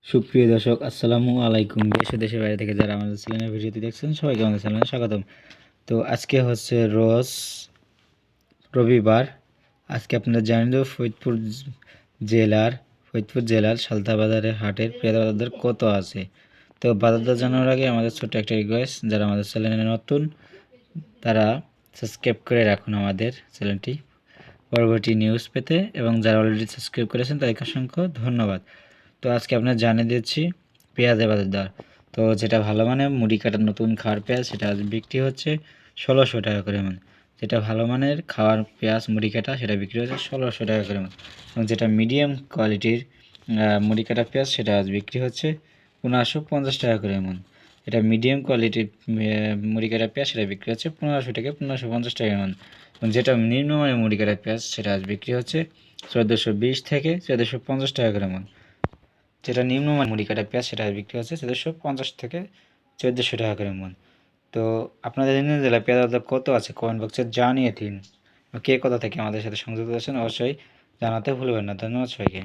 সুপ্রিয় দর্শক আসসালামু আলাইকুম। দেশ ও দেশের বাইরে থেকে যারা আমাদের চ্যানেলের ভিডিওটি দেখছেন সবাইকে আমাদের চ্যানেলে স্বাগতম। তো আজকে হচ্ছে রবিবার। আজকে আপনারা জানেন যে ফরিদপুর জেলার সালথা বাজারের হাটের পেঁয়াজ বাজার দর কত আছে। তো বাজার দর জানার আগে আমাদের ছোট্ট একটা রিকোয়েস্ট, যারা আমাদের চ্যানেলে নতুন তারা সাবস্ক্রাইব করে রাখুন আমাদের চ্যানেলটি পরবর্তী নিউজ পেতে, এবং যারা অলরেডি সাবস্ক্রাইব করেছেন তাদেরকে অসংখ্য ধন্যবাদ। তো আজকে আপনার জানিয়ে দিচ্ছি পেঁয়াজের বাজার দর। তো যেটা ভালো মানের মুড়ি কাটার নতুন খাওয়ার পেঁয়াজ সেটা আজ বিক্রি হচ্ছে 1600 টাকা করে মন। যেটা ভালো মানের খাওয়ার পেঁয়াজ মুড়ি কাটা সেটা বিক্রি হচ্ছে 1600 টাকা করে মন। এবং যেটা মিডিয়াম কোয়ালিটির মুড়ি কাটা পেঁয়াজ সেটা আজ বিক্রি হচ্ছে 1550 টাকা করে মন। এটা মিডিয়াম কোয়ালিটির মুড়ি কাটা পেঁয়াজ সেটা বিক্রি হচ্ছে 1500 থেকে 1550 টাকা মন। এবং যেটা নিম্নমানের মুড়ি কাটা পেঁয়াজ সেটা আজ বিক্রি হচ্ছে 1420 থেকে 1450 টাকা করে মন। যেটা নিম্নমানের মুড়ি কাটা পেঁয়াজ সেটা বিক্রি হচ্ছে 1450 থেকে 1400 টাকা করে মন। তো আপনাদের জেলায় পেঁয়াজের দাম কত আছে কমেন্ট বক্সে জানিয়ে দিন। কে কোথা থেকে আমাদের সাথে সংযুক্ত আছেন অবশ্যই জানাতে ভুলবেন না। ধন্যবাদ সবাইকে।